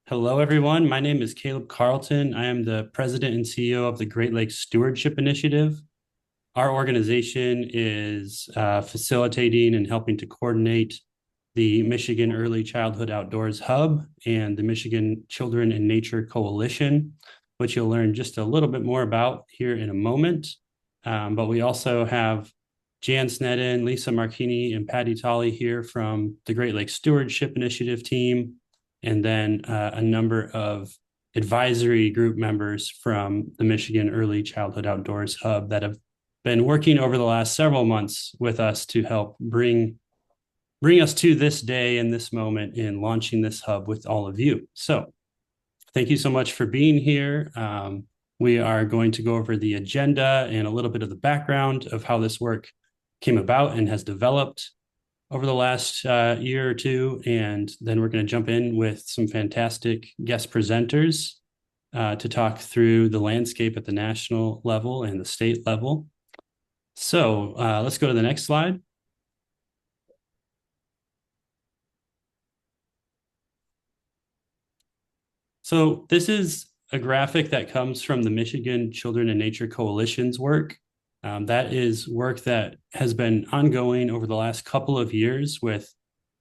Hello, everyone. My name is Caleb Carlton. I am the president and CEO of the Great Lakes Stewardship Initiative. Our organization is facilitating and helping to coordinate the Michigan Early Childhood Outdoors Hub and the Michigan Children in Nature Coalition, which you'll learn just a little bit more about here in a moment. But we also have Jan Sneddon, Lisa Marchini, and Patty Tolley here from the Great Lakes Stewardship Initiative team, and then a number of advisory group members from the Michigan Early Childhood Outdoors Hub that have been working over the last several months with us to help bring us to this day and this moment in launching this hub with all of you. So thank you so much for being here. We are going to go over the agenda and a little bit of the background of how this work came about and has developed over the last year or two. And then we're going to jump in with some fantastic guest presenters to talk through the landscape at the national level and the state level. So let's go to the next slide. So this is a graphic that comes from the Michigan Children in Nature Coalition's work. That is work that has been ongoing over the last couple of years with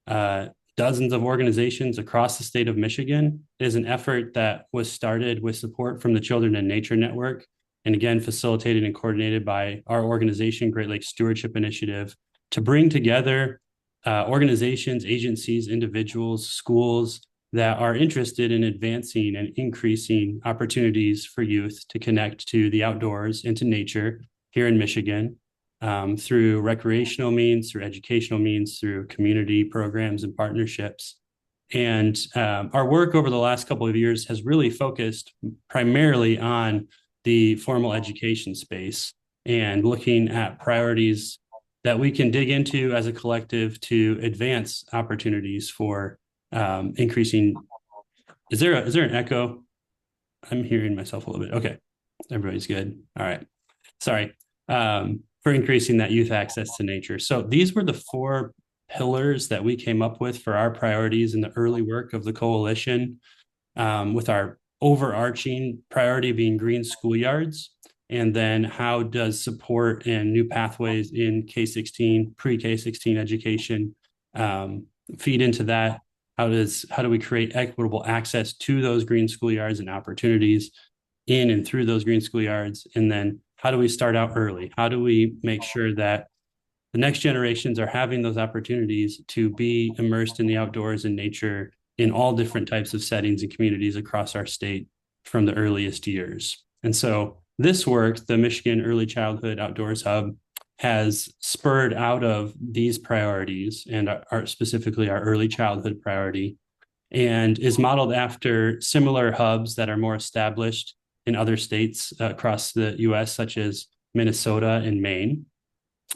dozens of organizations across the state of Michigan. It is an effort that was started with support from the Children in Nature Network, and again, facilitated and coordinated by our organization, Great Lakes Stewardship Initiative, to bring together organizations, agencies, individuals, schools that are interested in advancing and increasing opportunities for youth to connect to the outdoors and to nature here in Michigan, through recreational means, through educational means, through community programs and partnerships. And our work over the last couple of years has really focused primarily on the formal education space and looking at priorities that we can dig into as a collective to advance opportunities for increasing. Is there an echo? I'm hearing myself a little bit. Okay, everybody's good. All right. Sorry. For increasing that youth access to nature. So these were the four pillars that we came up with for our priorities in the early work of the coalition, with our overarching priority being green schoolyards. And then how does support and new pathways in K-16, pre-K-16 education feed into that? How do we create equitable access to those green schoolyards and opportunities in and through those green schoolyards? And then how do we start out early? How do we make sure that the next generations are having those opportunities to be immersed in the outdoors and nature in all different types of settings and communities across our state from the earliest years? And so this work, the Michigan Early Childhood Outdoors Hub, has spurred out of these priorities and specifically our early childhood priority, and is modeled after similar hubs that are more established in other states across the US, such as Minnesota and Maine.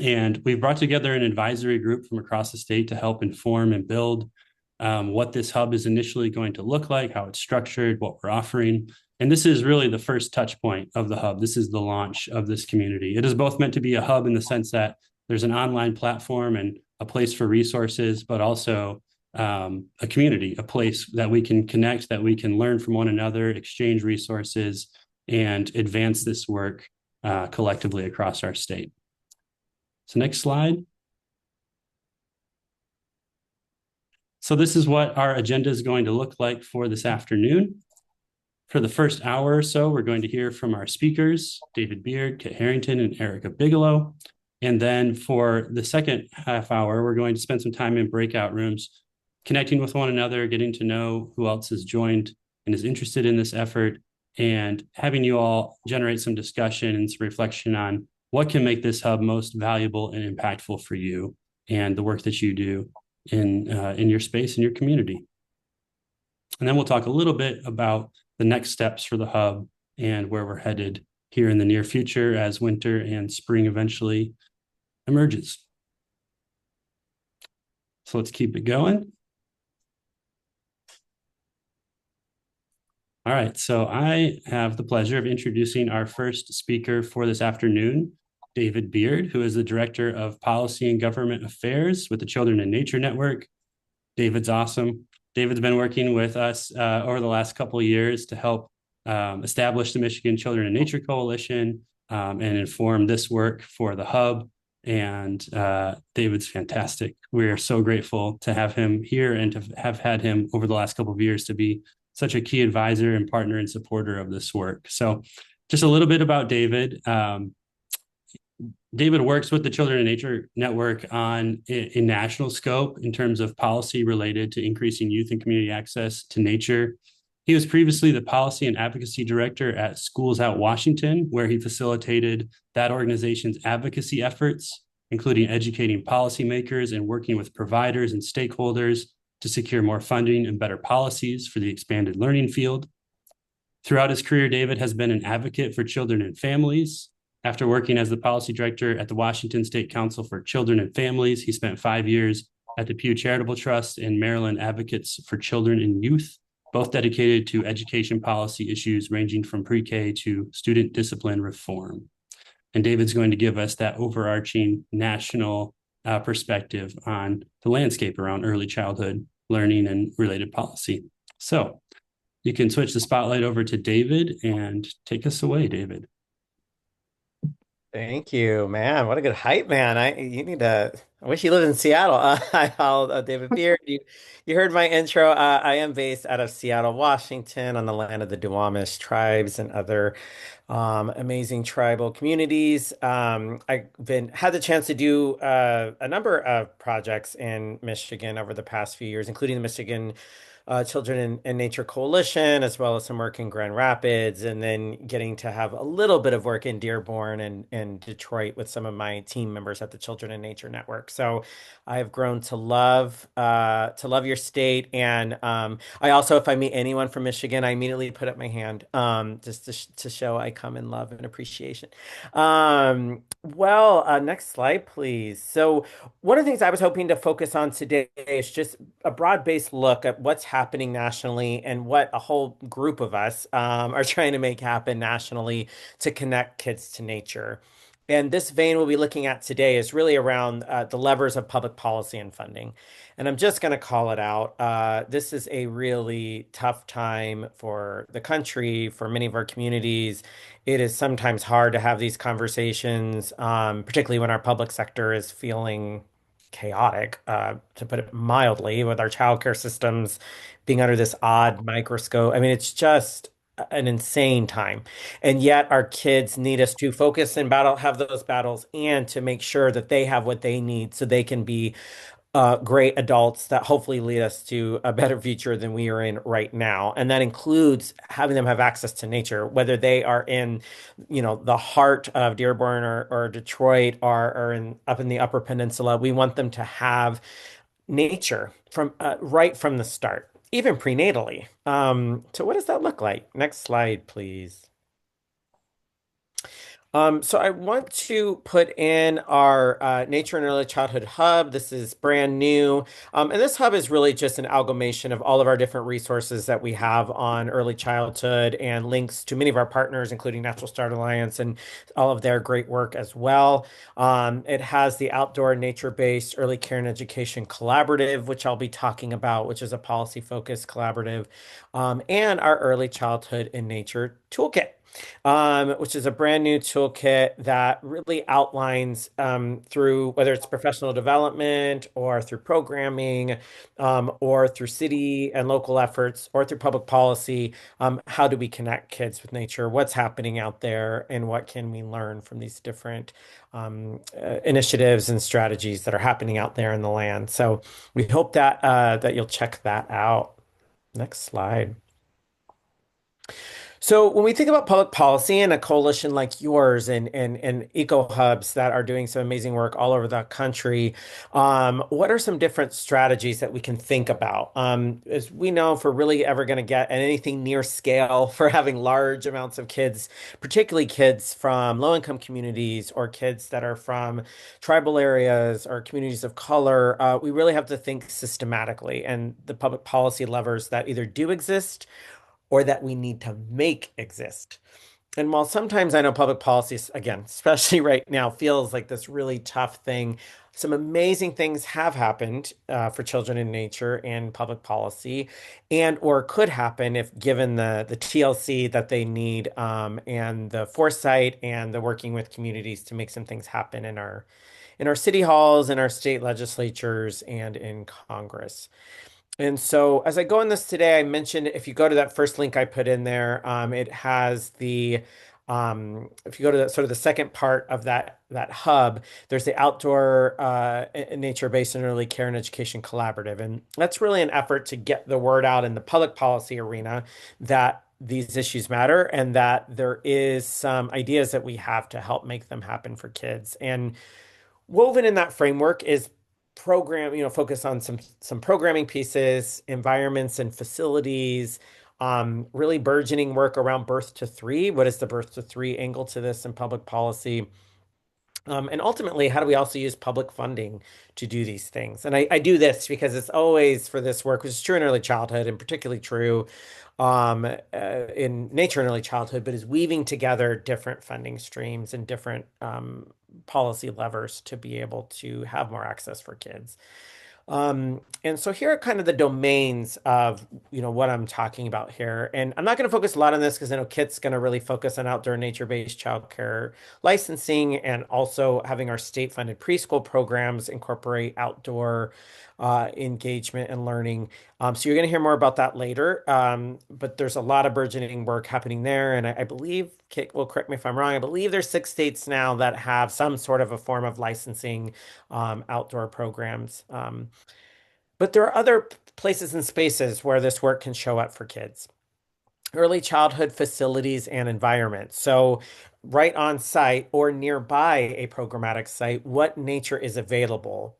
And we've brought together an advisory group from across the state to help inform and build what this hub is initially going to look like, how it's structured, what we're offering. And this is really the first touch point of the hub. This is the launch of this community. It is both meant to be a hub in the sense that there's an online platform and a place for resources, but also a community, a place that we can connect, that we can learn from one another, exchange resources, and advance this work collectively across our state. So next slide. So this is what our agenda is going to look like for this afternoon. For the first hour or so, we're going to hear from our speakers, David Beard, Kit Harrington, and Erica Bigelow. And then for the second half hour, we're going to spend some time in breakout rooms, connecting with one another, getting to know who else has joined and is interested in this effort, and having you all generate some discussion and some reflection on what can make this hub most valuable and impactful for you and the work that you do in your space and your community. And then we'll talk a little bit about the next steps for the hub and where we're headed here in the near future as winter and spring eventually emerges. So let's keep it going. All right, so I have the pleasure of introducing our first speaker for this afternoon, David Beard, who is the Director of Policy and Government Affairs with the Children in Nature Network. David's awesome. David's been working with us over the last couple of years to help establish the Michigan Children in Nature Coalition and inform this work for the hub. And David's fantastic. We're so grateful to have him here and to have had him over the last couple of years to be such a key advisor and partner and supporter of this work. So, just a little bit about David. David works with the Children in Nature Network on a national scope in terms of policy related to increasing youth and community access to nature. He was previously the policy and advocacy director at Schools Out Washington, where he facilitated that organization's advocacy efforts, including educating policymakers and working with providers and stakeholders to secure more funding and better policies for the expanded learning field. Throughout his career, David has been an advocate for children and families. After working as the policy director at the Washington State Council for Children and Families, he spent 5 years at the Pew Charitable Trust and Maryland Advocates for Children and Youth, both dedicated to education policy issues ranging from pre-K to student discipline reform. And David's going to give us that overarching national perspective on the landscape around early childhood learning and related policy. So you can switch the spotlight over to David and take us away, David. Thank you, man. What a good hype, man. You need to. I wish you lived in Seattle. Hi, David Beard. You heard my intro. I am based out of Seattle, Washington, on the land of the Duwamish tribes and other amazing tribal communities. I've been had the chance to do a number of projects in Michigan over the past few years, including the Michigan Children in Nature Coalition, as well as some work in Grand Rapids, and then getting to have a little bit of work in Dearborn and Detroit with some of my team members at the Children in Nature Network. So I have grown to love your state, and I also, if I meet anyone from Michigan, I immediately put up my hand just to show I come in love and appreciation. Next slide, please. So one of the things I was hoping to focus on today is just a broad-based look at what's happening nationally and what a whole group of us are trying to make happen nationally to connect kids to nature. And this vein we'll be looking at today is really around the levers of public policy and funding. And I'm just going to call it out. This is a really tough time for the country, for many of our communities. It is sometimes hard to have these conversations, particularly when our public sector is feeling chaotic, to put it mildly, with our childcare systems being under this odd microscope. I mean, it's just an insane time. And yet our kids need us to focus and have those battles and to make sure that they have what they need so they can be great adults that hopefully lead us to a better future than we are in right now. And that includes having them have access to nature, whether they are in, the heart of Dearborn or Detroit or up in the Upper Peninsula. We want them to have nature from right from the start, even prenatally. So what does that look like? Next slide, please. So I want to put in our Nature and Early Childhood Hub. This is brand new. And this hub is really just an amalgamation of all of our different resources that we have on early childhood and links to many of our partners, including Natural Start Alliance and all of their great work as well. It has the Outdoor Nature-Based Early Care and Education Collaborative, which I'll be talking about, which is a policy-focused collaborative, and our Early Childhood in Nature Toolkit, which is a brand new toolkit that really outlines through whether it's professional development or through programming or through city and local efforts or through public policy, how do we connect kids with nature, what's happening out there, and what can we learn from these different initiatives and strategies that are happening out there in the land. So we hope that you'll check that out. Next slide. So when we think about public policy and a coalition like yours and eco hubs that are doing some amazing work all over the country, what are some different strategies that we can think about? As we know, if we're really ever going to get at anything near scale for having large amounts of kids, particularly kids from low-income communities or kids that are from tribal areas or communities of color, we really have to think systematically. And the public policy levers that either do exist or that we need to make exist. And while sometimes I know public policy, again, especially right now, feels like this really tough thing, some amazing things have happened for children in nature and public policy, and or could happen if given the TLC that they need, and the foresight and the working with communities to make some things happen in our city halls, in our state legislatures, and in Congress. And so, as I go in this today, I mentioned if you go to that first link I put in there, it has if you go to that sort of the second part of that hub, there's the Outdoor Nature-Based and Early Care and Education Collaborative, and that's really an effort to get the word out in the public policy arena that these issues matter and that there is some ideas that we have to help make them happen for kids. And woven in that framework is focus on some programming pieces, environments and facilities, really burgeoning work around birth to three. What is the birth to three angle to this in public policy? And ultimately, how do we also use public funding to do these things? And I do this because it's always for this work, which is true in early childhood and particularly true in nature and early childhood, but is weaving together different funding streams and different policy levers to be able to have more access for kids. And so here are kind of the domains of, what I'm talking about here. And I'm not going to focus a lot on this because I know Kit's going to really focus on outdoor nature-based childcare licensing and also having our state-funded preschool programs incorporate outdoor engagement and learning. So you're going to hear more about that later. But there's a lot of burgeoning work happening there. And I believe, Kit will correct me if I'm wrong, I believe there's 6 states now that have some sort of a form of licensing outdoor programs. But there are other places and spaces where this work can show up for kids. Early childhood facilities and environments. So, right on site or nearby a programmatic site, what nature is available?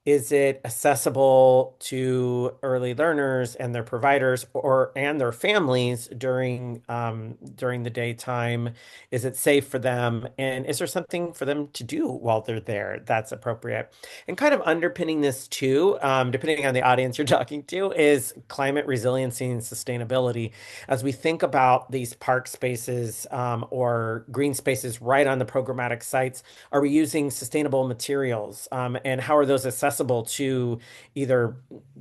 Is it accessible to early learners and their providers or and their families during the daytime? Is it safe for them? And is there something for them to do while they're there that's appropriate? And kind of underpinning this too, depending on the audience you're talking to, is climate resiliency and sustainability. As we think about these park spaces or green spaces right on the programmatic sites, are we using sustainable materials? And how are those accessible to either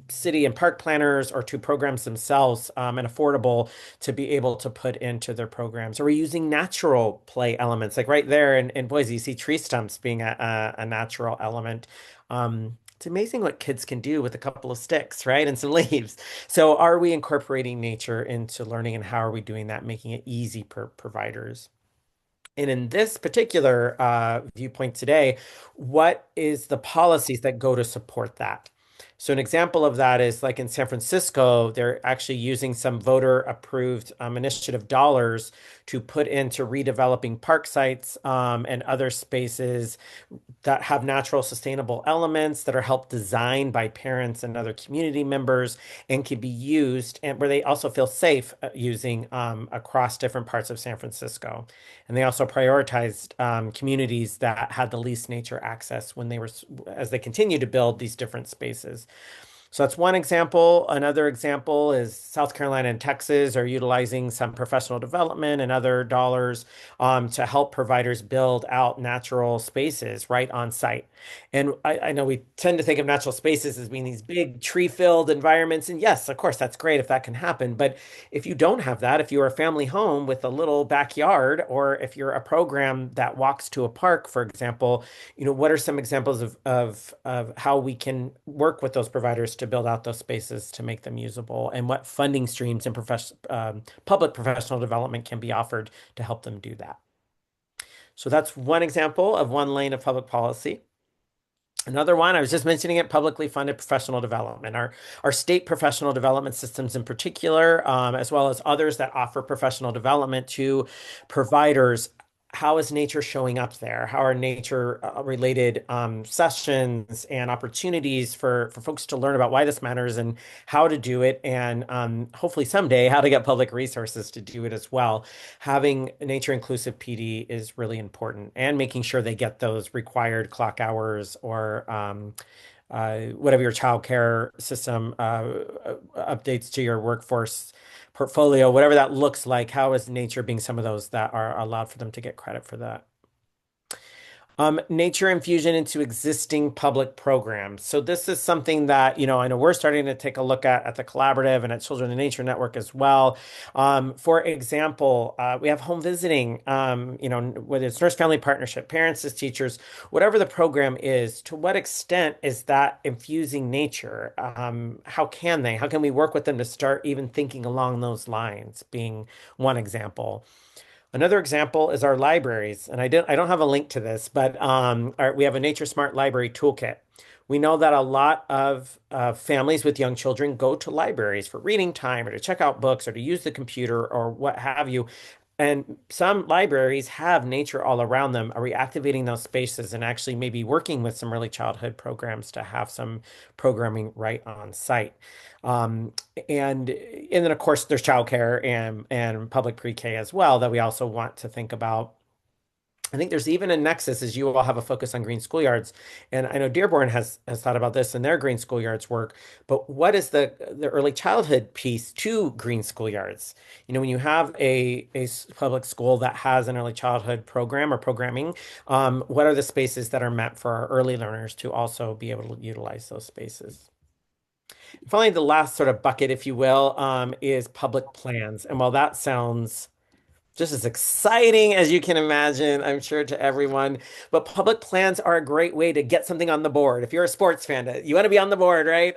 city and park planners or to programs themselves, and affordable to be able to put into their programs? Are we using natural play elements? Like right there in Boise, you see tree stumps being a natural element. It's amazing what kids can do with a couple of sticks, right? And some leaves. So are we incorporating nature into learning and how are we doing that, making it easy for providers? And in this particular viewpoint today, what is the policies that go to support that? So an example of that is like in San Francisco, they're actually using some voter approved initiative dollars to put into redeveloping park sites and other spaces that have natural sustainable elements that are helped designed by parents and other community members and can be used and where they also feel safe using across different parts of San Francisco. And they also prioritized communities that had the least nature access when they were, as they continue to build these different spaces. So that's one example. Another example is South Carolina and Texas are utilizing some professional development and other dollars to help providers build out natural spaces right on site. And I know we tend to think of natural spaces as being these big tree-filled environments. And yes, of course, that's great if that can happen. But if you don't have that, if you're a family home with a little backyard, or if you're a program that walks to a park, for example, what are some examples of how we can work with those providers to build out those spaces to make them usable, and what funding streams and public professional development can be offered to help them do that? So that's one example of one lane of public policy. Another one, I was just mentioning it, publicly funded professional development. Our state professional development systems in particular, as well as others that offer professional development to providers. How is nature showing up there? How are nature related sessions and opportunities for folks to learn about why this matters and how to do it, and hopefully someday how to get public resources to do it as well. Having nature inclusive PD is really important, and making sure they get those required clock hours or whatever your childcare system updates to your workforce portfolio, whatever that looks like. How is nature being some of those that are allowed for them to get credit for that? Nature infusion into existing public programs. So this is something that, I know we're starting to take a look at the collaborative and at Children in Nature Network as well. For example, we have home visiting, whether it's nurse family partnership, parents as teachers, whatever the program is, to what extent is that infusing nature? How can they? How can we work with them to start even thinking along those lines, being one example. Another example is our libraries, and I don't have a link to this, but we have a Nature Smart Library Toolkit. We know that a lot of families with young children go to libraries for reading time or to check out books or to use the computer or what have you. And some libraries have nature all around them. Are we activating those spaces and actually maybe working with some early childhood programs to have some programming right on site? Um, and then of course there's childcare and public pre-K as well that we also want to think about. I think there's even a nexus as you all have a focus on green schoolyards. And I know Dearborn has thought about this in their green schoolyards work, but what is the early childhood piece to green schoolyards? When you have a public school that has an early childhood program or programming, what are the spaces that are meant for our early learners to also be able to utilize those spaces? Finally, the last sort of bucket, if you will, is public plans. And while that sounds just as exciting as you can imagine, I'm sure to everyone. But public plans are a great way to get something on the board. If you're a sports fan, you want to be on the board, right?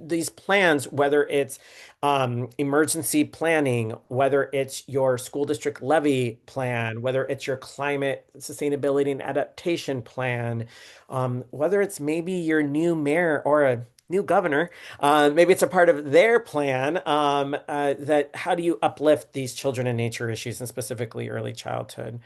These plans, whether it's emergency planning, whether it's your school district levy plan, whether it's your climate sustainability and adaptation plan, whether it's maybe your new mayor or a new governor, maybe it's a part of their plan, that how do you uplift these children and nature issues and specifically early childhood?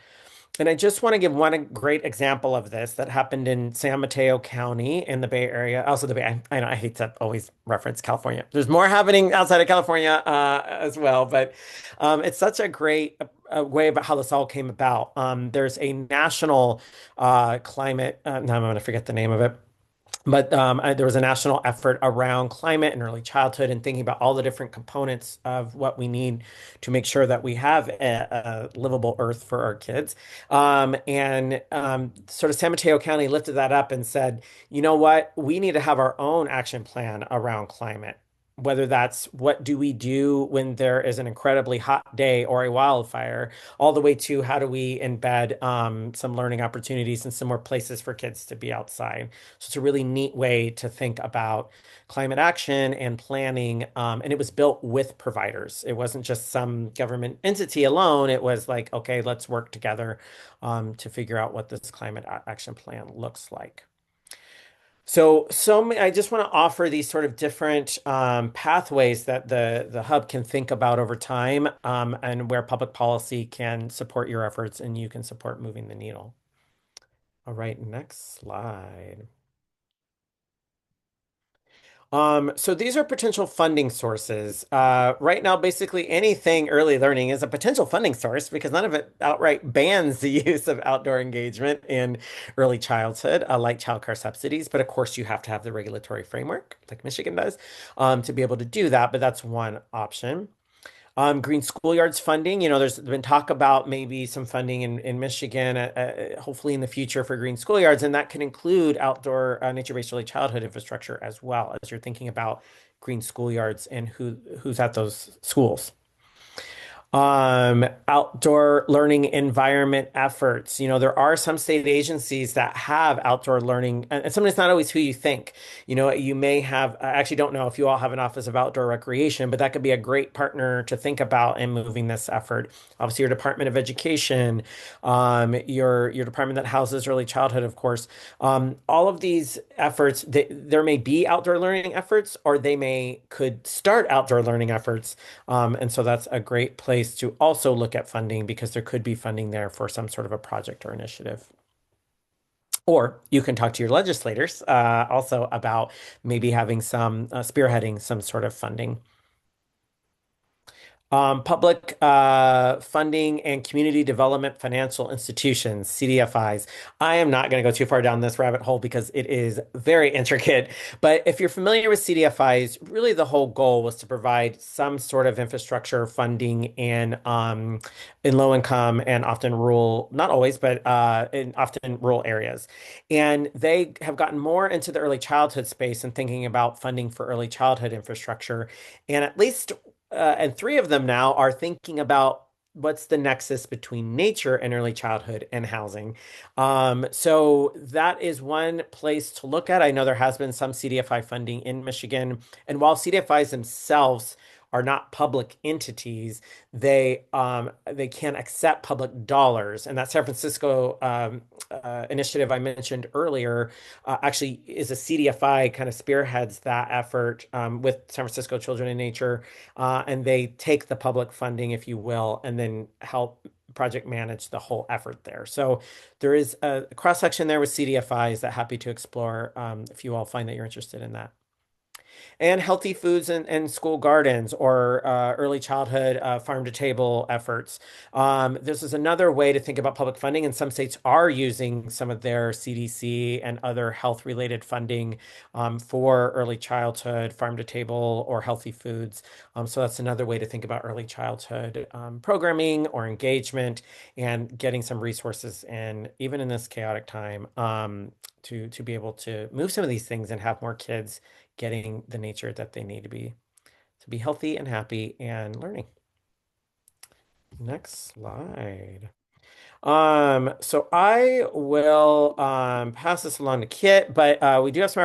And I just want to give one great example of this that happened in San Mateo County in the Bay Area. Also, the Bay. I know I hate to always reference California. There's more happening outside of California as well, but it's such a great way about how this all came about. There's a national climate. Now I'm going to forget the name of it. But there was a national effort around climate and early childhood and thinking about all the different components of what we need to make sure that we have a livable earth for our kids. Sort of San Mateo County lifted that up and said, you know what? We need to have our own action plan around climate. Whether that's what do we do when there is an incredibly hot day or a wildfire, all the way to how do we embed some learning opportunities and some more places for kids to be outside. So it's a really neat way to think about climate action and planning. And it was built with providers. It wasn't just some government entity alone. It was like, okay, let's work together to figure out what this climate action plan looks like. I just want to offer these sort of different pathways that the hub can think about over time, and where public policy can support your efforts and you can support moving the needle. All right, next slide. So these are potential funding sources. Right now, basically anything early learning is a potential funding source because none of it outright bans the use of outdoor engagement in early childhood, like childcare subsidies. But of course, you have to have the regulatory framework, like Michigan does, to be able to do that. But that's one option. Green schoolyards funding, there's been talk about maybe some funding in Michigan, hopefully in the future for green schoolyards, and that can include outdoor nature-based early childhood infrastructure as well as you're thinking about green schoolyards and who's at those schools. Outdoor learning environment efforts. There are some state agencies that have outdoor learning, and sometimes it's not always who you think. You may have, I actually don't know if you all have an Office of Outdoor Recreation, but that could be a great partner to think about in moving this effort. Obviously, your Department of Education, your department that houses early childhood, of course. All of these efforts, there may be outdoor learning efforts, or could start outdoor learning efforts. And so that's a great place to also look at funding because there could be funding there for some sort of a project or initiative. Or you can talk to your legislators also about maybe having some spearheading some sort of funding. Public funding and community development financial institutions, CDFIs. I am not going to go too far down this rabbit hole because it is very intricate. But if you're familiar with CDFIs, really the whole goal was to provide some sort of infrastructure funding in low income and often rural, not always, but in often rural areas. And they have gotten more into the early childhood space and thinking about funding for early childhood infrastructure. And at least and three of them now are thinking about what's the nexus between nature and early childhood and housing. So that is one place to look at. I know there has been some CDFI funding in Michigan, and while CDFIs themselves are not public entities, they can accept public dollars. And that San Francisco initiative I mentioned earlier actually is a CDFI kind of spearheads that effort with San Francisco Children in Nature, and they take the public funding, if you will, and then help project manage the whole effort there. So there is a cross section there with CDFIs that happy to explore if you all find that you're interested in that. And healthy foods and school gardens or early childhood farm to table efforts. This is another way to think about public funding, and some states are using some of their CDC and other health related funding for early childhood farm to table or healthy foods. So that's another way to think about early childhood programming or engagement and getting some resources in, even in this chaotic time, to be able to move some of these things and have more kids getting the nature that they need to be healthy and happy and learning. Next slide. So I will pass this along to Kit, but we do have some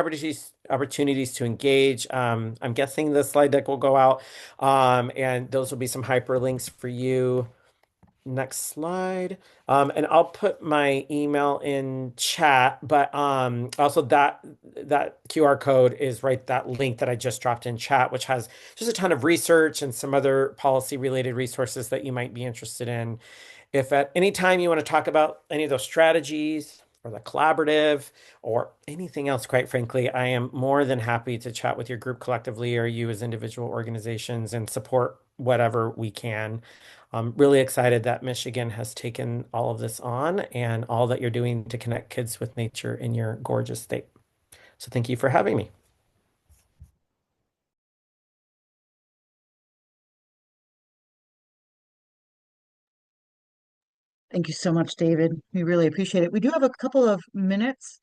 opportunities to engage. I'm guessing the slide deck will go out, and those will be some hyperlinks for you. Next slide. And I'll put my email in chat, but also that QR code is right, that link that I just dropped in chat, which has just a ton of research and some other policy related resources that you might be interested in. If at any time you want to talk about any of those strategies or the collaborative or anything else, quite frankly, I am more than happy to chat with your group collectively or you as individual organizations and support whatever we can. I'm really excited that Michigan has taken all of this on and all that you're doing to connect kids with nature in your gorgeous state. So thank you for having me. Thank you so much, David. We really appreciate it. We do have a couple of minutes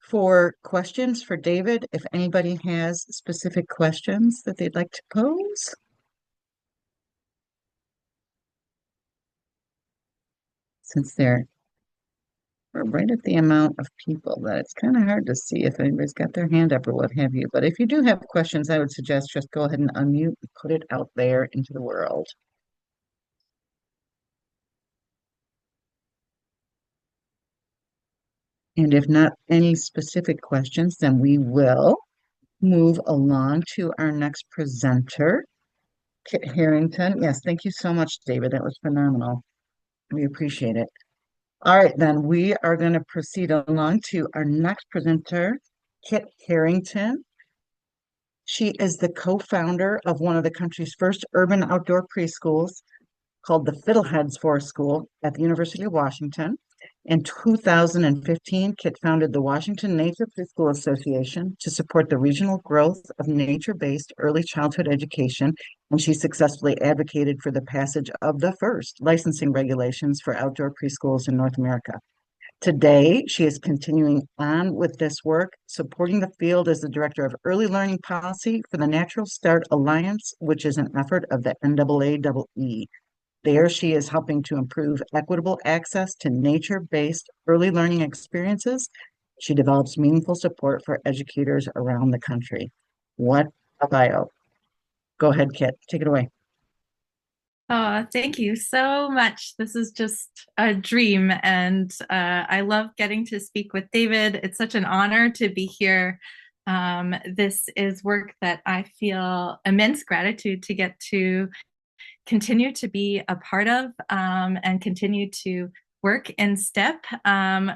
for questions for David, if anybody has specific questions that they'd like to pose, since we're right at the amount of people that it's kind of hard to see if anybody's got their hand up or what have you. But if you do have questions, I would suggest just go ahead and unmute and put it out there into the world. And if not any specific questions, then we will move along to our next presenter, Kit Harrington. Yes, thank you so much, David. That was phenomenal. We appreciate it. All right, then we are going to proceed along to our next presenter, Kit Harrington. She is the co-founder of one of the country's first urban outdoor preschools called the Fiddleheads Forest School at the University of Washington. In 2015, Kit founded the Washington Nature Preschool Association to support the regional growth of nature-based early childhood education, and she successfully advocated for the passage of the first licensing regulations for outdoor preschools in North America. Today, she is continuing on with this work, supporting the field as the Director of Early Learning Policy for the Natural Start Alliance, which is an effort of the NAAEE. There, she is helping to improve equitable access to nature-based early learning experiences. She develops meaningful support for educators around the country. What a bio. Go ahead, Kit. Take it away. Oh, thank you so much. This is just a dream, and I love getting to speak with David. It's such an honor to be here. This is work that I feel immense gratitude to get to continue to be a part of, and continue to work in step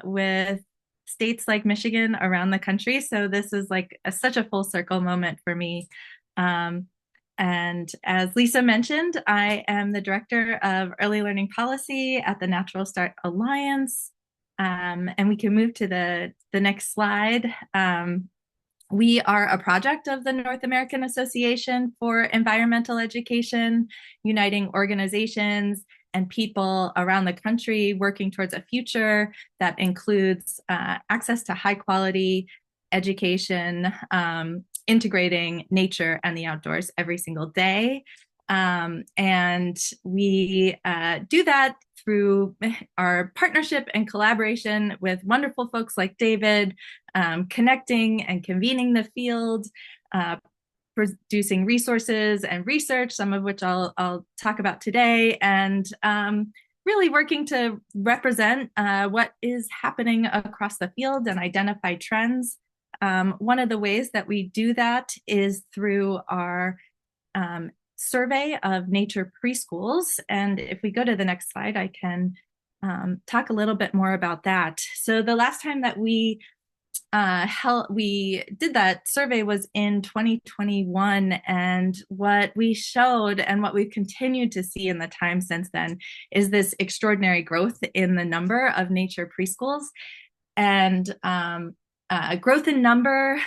with states like Michigan around the country. So this is like such a full circle moment for me. And as Lisa mentioned, I am the Director of Early Learning Policy at the Natural Start Alliance. And we can move to the next slide. We are a project of the North American Association for Environmental Education, uniting organizations and people around the country working towards a future that includes access to high quality education, integrating nature and the outdoors every single day. And we do that through our partnership and collaboration with wonderful folks like David, connecting and convening the field, producing resources and research, some of which I'll talk about today, and really working to represent what is happening across the field and identify trends. One of the ways that we do that is through our survey of nature preschools. And if we go to the next slide, I can talk a little bit more about that. So the last time that we did that survey was in 2021, and what we showed and what we've continued to see in the time since then is this extraordinary growth in the number of nature preschools, and growth in number,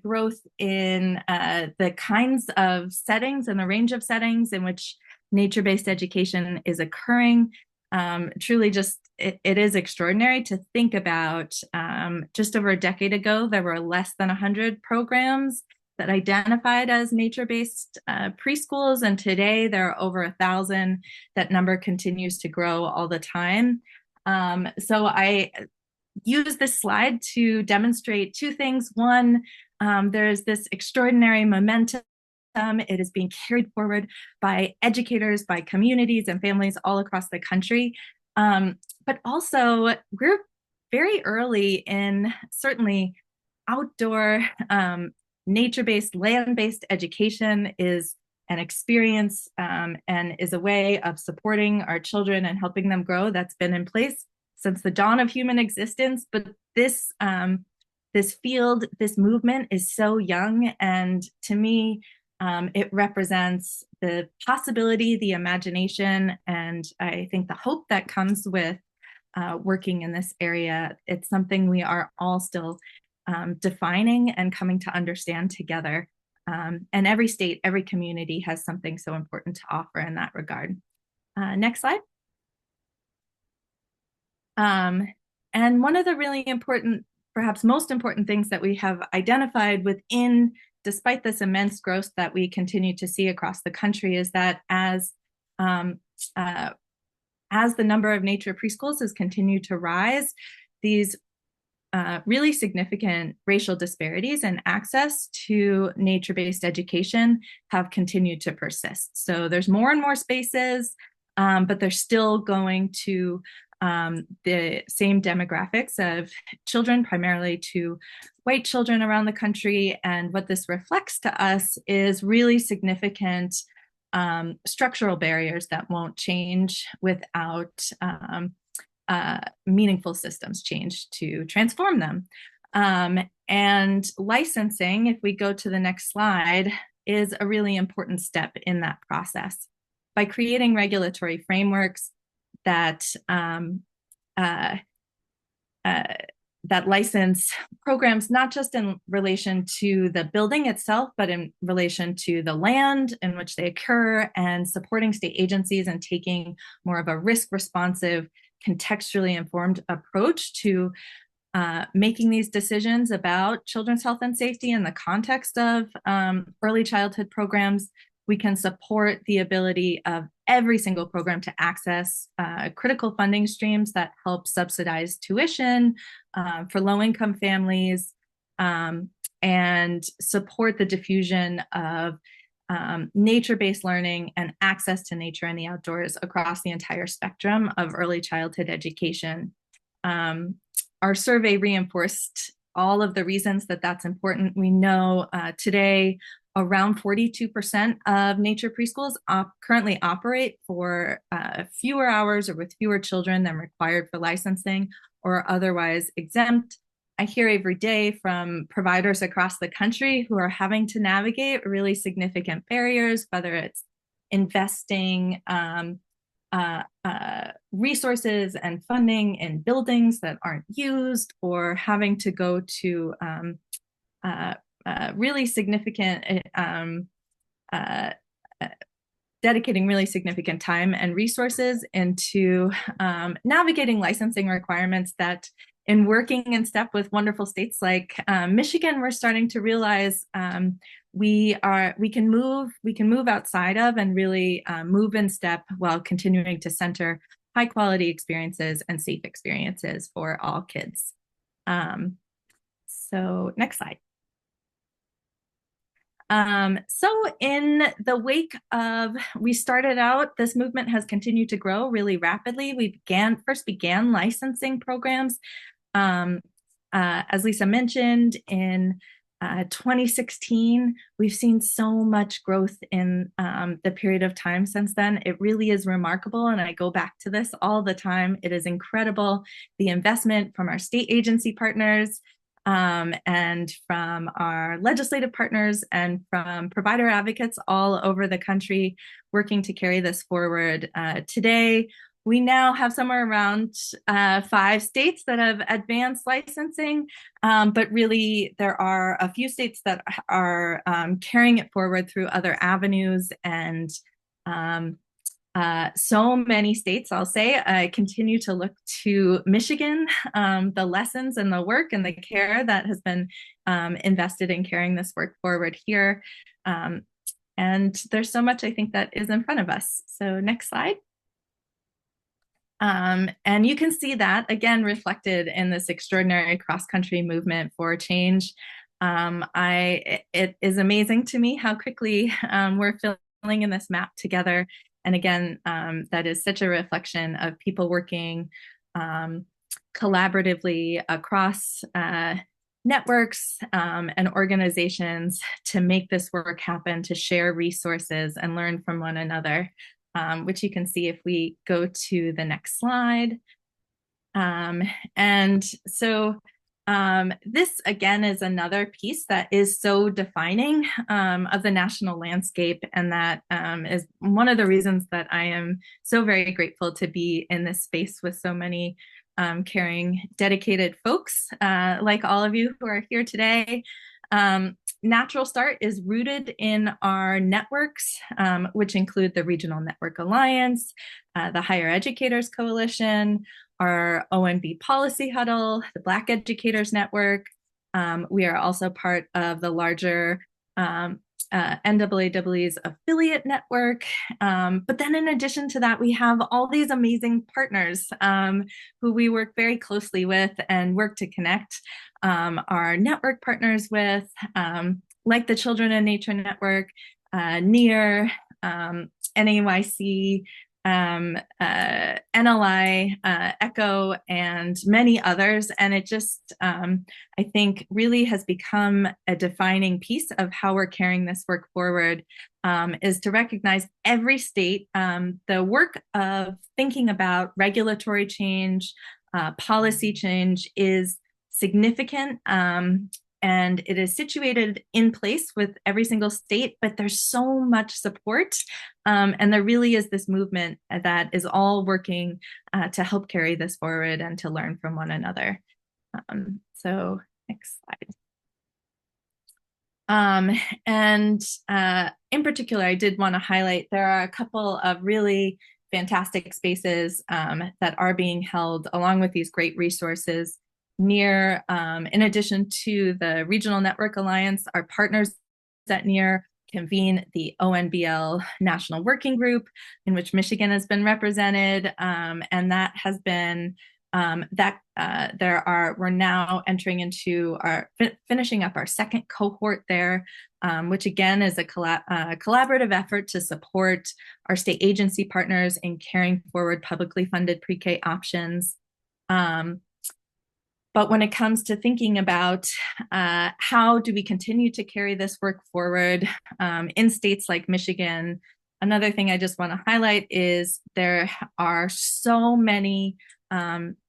growth in the kinds of settings and the range of settings in which nature-based education is occurring. Truly just, it is extraordinary to think about. Just over a decade ago, there were less than 100 programs that identified as nature-based preschools, and today there are over 1,000. That number continues to grow all the time. So I use this slide to demonstrate two things. One, there's this extraordinary momentum. It is being carried forward by educators, by communities and families all across the country. But also, we're very early in certainly outdoor, nature-based, land-based education is an experience and is a way of supporting our children and helping them grow that's been in place since the dawn of human existence. But this field, this movement is so young, and to me, it represents the possibility, the imagination, and I think the hope that comes with working in this area. It's something we are all still defining and coming to understand together. And every state, every community has something so important to offer in that regard. Next slide. And one of the really important, perhaps most important things that we have identified within, despite this immense growth that we continue to see across the country, is that as the number of nature preschools has continued to rise, these really significant racial disparities in access to nature-based education have continued to persist. So there's more and more spaces, but they're still going to the same demographics of children, primarily to white children around the country. And what this reflects to us is really significant structural barriers that won't change without meaningful systems change to transform them. And licensing, if we go to the next slide, is a really important step in that process. By creating regulatory frameworks that that license programs, not just in relation to the building itself, but in relation to the land in which they occur, and supporting state agencies and taking more of a risk-responsive, contextually informed approach to making these decisions about children's health and safety in the context of early childhood programs. We can support the ability of every single program to access critical funding streams that help subsidize tuition for low-income families, and support the diffusion of nature-based learning and access to nature and the outdoors across the entire spectrum of early childhood education. Our survey reinforced all of the reasons that that's important. We know today around 42% of nature preschools currently operate for fewer hours or with fewer children than required for licensing, or otherwise exempt. I hear every day from providers across the country who are having to navigate really significant barriers, whether it's investing resources and funding in buildings that aren't used, or having to go to really significant uh, dedicating really significant time and resources into navigating licensing requirements that, in working in step with wonderful states like Michigan, we're starting to realize we can move outside of, and really move in step while continuing to center high quality experiences and safe experiences for all kids. So next slide. So in the wake of, we started out, this movement has continued to grow really rapidly. We first began licensing programs, as Lisa mentioned, in 2016. We've seen so much growth in the period of time since then. It really is remarkable, and I go back to this all the time. It is incredible, the investment from our state agency partners, and from our legislative partners, and from provider advocates all over the country working to carry this forward. Today, we now have somewhere around 5 states that have advanced licensing, but really there are a few states that are carrying it forward through other avenues, and so many states, I'll say, continue to look to Michigan, the lessons and the work and the care that has been invested in carrying this work forward here. And there's so much, I think, that is in front of us. So next slide. And you can see that, again, reflected in this extraordinary cross-country movement for change. It is amazing to me how quickly we're filling in this map together. And again, that is such a reflection of people working collaboratively across networks and organizations to make this work happen, to share resources and learn from one another, which you can see if we go to the next slide. And so this, again, is another piece that is so defining of the national landscape, and that is one of the reasons that I am so very grateful to be in this space with so many caring, dedicated folks like all of you who are here today. Natural Start is rooted in our networks, which include the Regional Network Alliance, the Higher Educators Coalition, our ONB Policy Huddle, the Black Educators Network. We are also part of the larger NAAW's affiliate network. But then in addition to that, we have all these amazing partners who we work very closely with and work to connect our network partners with, like the Children in Nature Network, NEAR, NAYC, NLI, ECHO, and many others. And it just, I think, really has become a defining piece of how we're carrying this work forward, is to recognize every state, the work of thinking about regulatory change, policy change is significant. And it is situated in place with every single state, but there's so much support. And there really is this movement that is all working to help carry this forward and to learn from one another. So next slide. And in particular, I did want to highlight, there are a couple of really fantastic spaces that are being held along with these great resources. NEAR, in addition to the Regional Network Alliance, our partners at NEAR convene the ONBL National Working Group, in which Michigan has been represented, and that has been we're now entering into finishing up our second cohort there, which again is a collaborative effort to support our state agency partners in carrying forward publicly funded pre-K options. But when it comes to thinking about how do we continue to carry this work forward in states like Michigan, another thing I just want to highlight is there are so many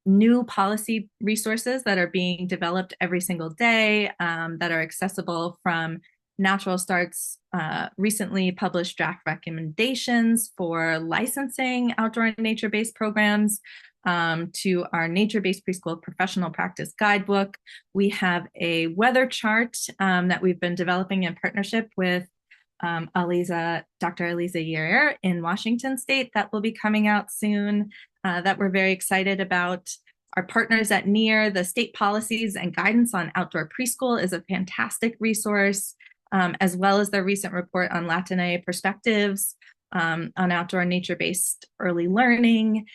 new policy resources that are being developed every single day that are accessible, from Natural Start's recently published draft recommendations for licensing outdoor and nature-based programs, to our nature-based preschool professional practice guidebook. We have a weather chart that we've been developing in partnership with Dr. Aliza Yerer in Washington State that will be coming out soon, that we're very excited about. Our partners at NEAR, the State Policies and Guidance on Outdoor Preschool, is a fantastic resource, as well as their recent report on Latine perspectives on outdoor nature-based early learning.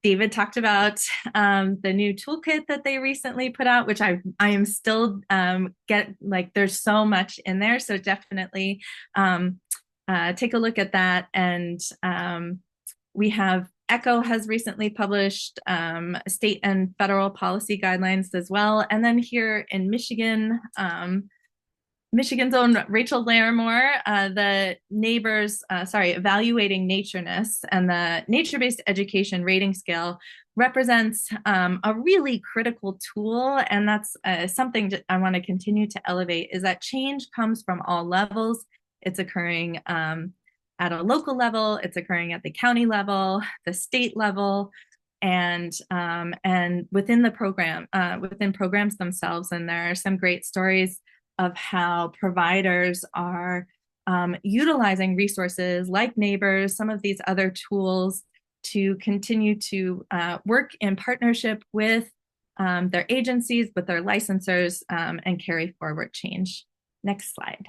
David talked about the new toolkit that they recently put out, which I am still there's so much in there. So definitely take a look at that. And we have MIECO has recently published state and federal policy guidelines as well. And then here in Michigan, Michigan's own Rachel Larimore, the Evaluating Natureness and the Nature-Based Education Rating Scale represents a really critical tool. And that's something that I want to continue to elevate, is that change comes from all levels. It's occurring at a local level, it's occurring at the county level, the state level, and within the program, within programs themselves. And there are some great stories of how providers are utilizing resources like Neighbors, some of these other tools, to continue to work in partnership with their agencies, with their licensors, and carry forward change. Next slide.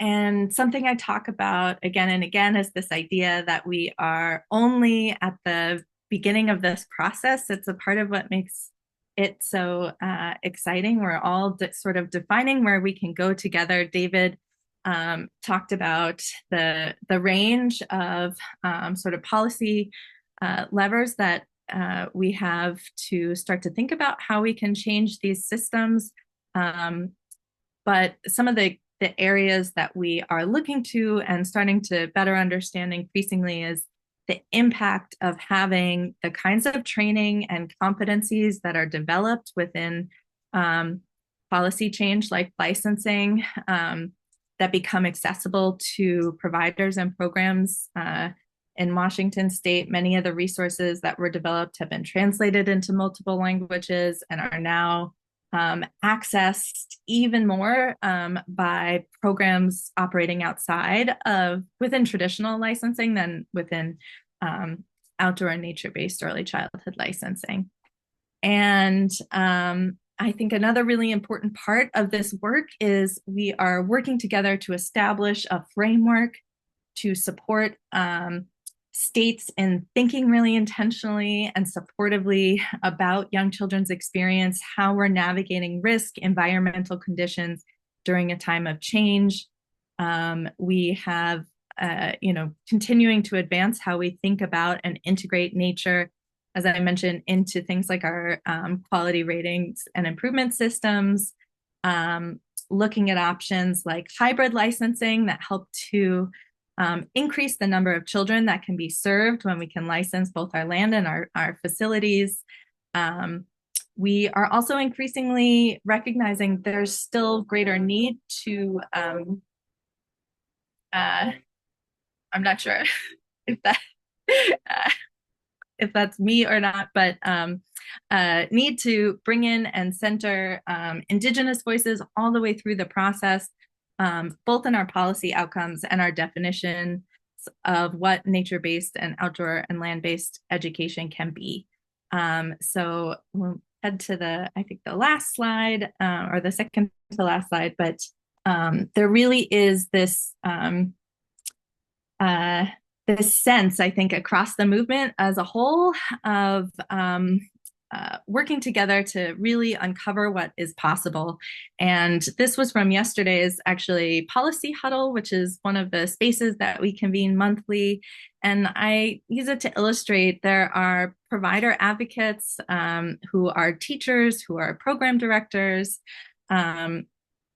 And something I talk about again and again is this idea that we are only at the beginning of this process. It's a part of what makes it so exciting. We're all sort of defining where we can go together. David talked about the range of sort of policy levers that we have to start to think about how we can change these systems. But some of the areas that we are looking to and starting to better understand increasingly is the impact of having the kinds of training and competencies that are developed within policy change, like licensing, that become accessible to providers and programs. In Washington State, many of the resources that were developed have been translated into multiple languages and are now accessed even more by programs operating outside of within traditional licensing than within outdoor and nature-based early childhood licensing. And I think another really important part of this work is we are working together to establish a framework to support states in thinking really intentionally and supportively about young children's experience, how we're navigating risk, environmental conditions during a time of change. We have, continuing to advance how we think about and integrate nature, as I mentioned, into things like our quality ratings and improvement systems, looking at options like hybrid licensing that help to increase the number of children that can be served when we can license both our land and our facilities. We are also increasingly recognizing there's still greater need to, I'm not sure if that if that's me or not, but need to bring in and center Indigenous voices all the way through the process, both in our policy outcomes and our definition of what nature-based and outdoor and land-based education can be. So we'll head to I think the last slide, or the second to last slide, but there really is this this sense, I think, across the movement as a whole of working together to really uncover what is possible. And this was from yesterday's actually policy huddle, which is one of the spaces that we convene monthly. And I use it to illustrate there are provider advocates who are teachers, who are program directors,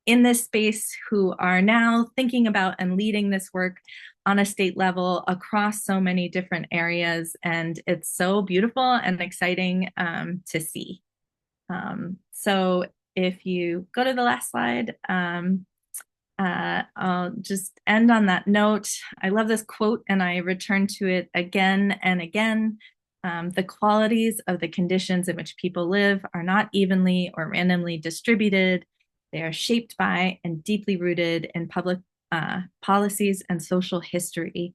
in this space who are now thinking about and leading this work on a state level across so many different areas. And it's so beautiful and exciting to see. So if you go to the last slide, I'll just end on that note. I love this quote and I return to it again and again. The qualities of the conditions in which people live are not evenly or randomly distributed. They are shaped by and deeply rooted in public policies and social history.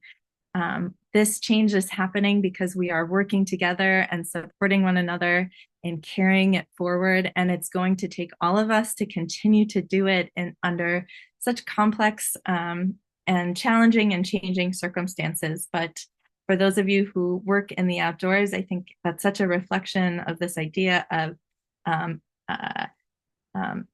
This change is happening because we are working together and supporting one another and carrying it forward. And it's going to take all of us to continue to do it under such complex and challenging and changing circumstances. But for those of you who work in the outdoors, I think that's such a reflection of this idea of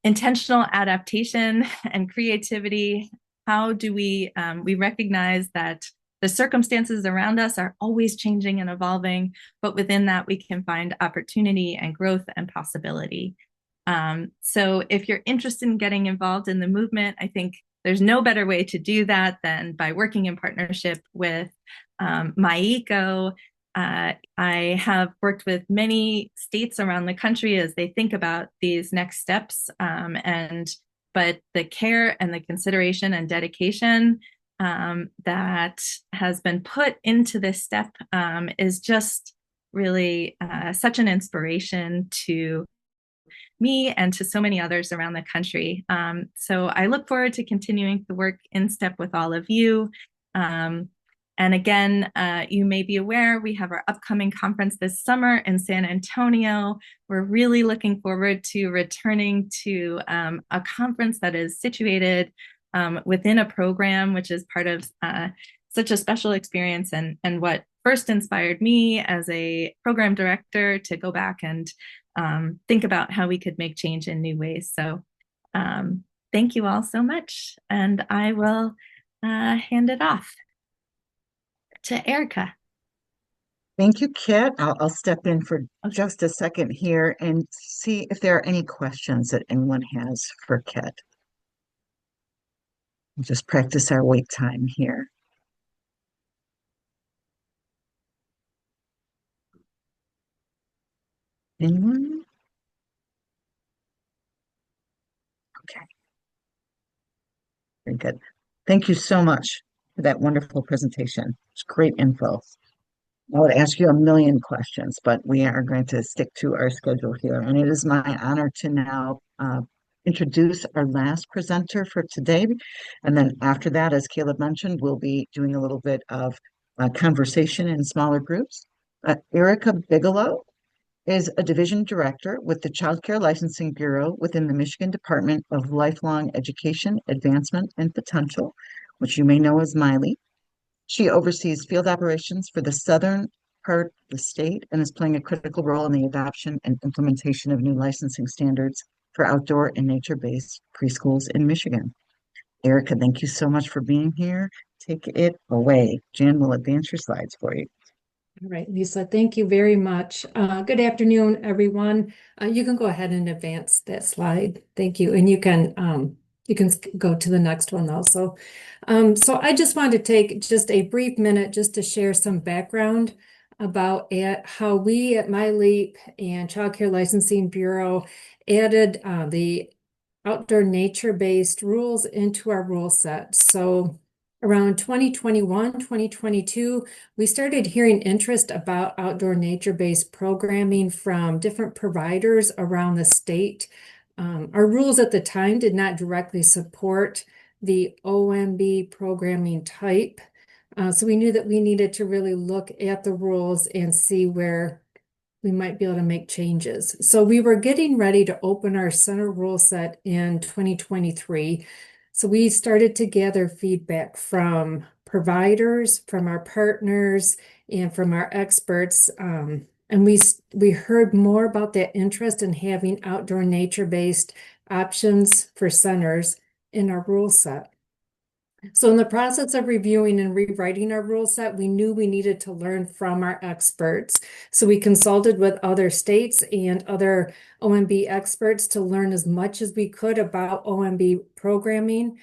intentional adaptation and creativity. How do we recognize that the circumstances around us are always changing and evolving, but within that we can find opportunity and growth and possibility. So if you're interested in getting involved in the movement, I think there's no better way to do that than by working in partnership with MIECO. I have worked with many states around the country as they think about these next steps, but the care and the consideration and dedication that has been put into this step is just really such an inspiration to me and to so many others around the country. So I look forward to continuing to work in step with all of you. And again, you may be aware, we have our upcoming conference this summer in San Antonio. We're really looking forward to returning to a conference that is situated within a program, which is part of such a special experience and what first inspired me as a program director to go back and think about how we could make change in new ways. So thank you all so much. And I will hand it off to Erica. Thank you, Kit. I'll step in for just a second here and see if there are any questions that anyone has for Kit. We'll just practice our wait time here. Anyone? Okay. Very good. Thank you so much for that wonderful presentation. It's great info. I would ask you a million questions, but we are going to stick to our schedule here. And it is my honor to now introduce our last presenter for today. And then after that, as Caleb mentioned, we'll be doing a little bit of conversation in smaller groups. Erica Bigelow is a division director with the Child Care Licensing Bureau within the Michigan Department of Lifelong Education, Advancement, and Potential, which you may know as MILey. She oversees field operations for the southern part of the state and is playing a critical role in the adoption and implementation of new licensing standards for outdoor and nature-based preschools in Michigan. Erica, thank you so much for being here. Take it away. Jan will advance your slides for you. All right, Lisa, thank you very much. Good afternoon, everyone. You can go ahead and advance that slide. Thank you. And you can go to the next one also. So I just wanted to take just a brief minute just to share some background about how we at MyLeap and Child Care Licensing Bureau added the outdoor nature-based rules into our rule set. So around 2021, 2022, we started hearing interest about outdoor nature-based programming from different providers around the state. Our rules at the time did not directly support the OMB programming type. So we knew that we needed to really look at the rules and see where we might be able to make changes. So we were getting ready to open our center rule set in 2023. So we started to gather feedback from providers, from our partners, and from our experts. And we heard more about that interest in having outdoor nature-based options for centers in our rule set. So in the process of reviewing and rewriting our rule set, we knew we needed to learn from our experts. So we consulted with other states and other OMB experts to learn as much as we could about OMB programming.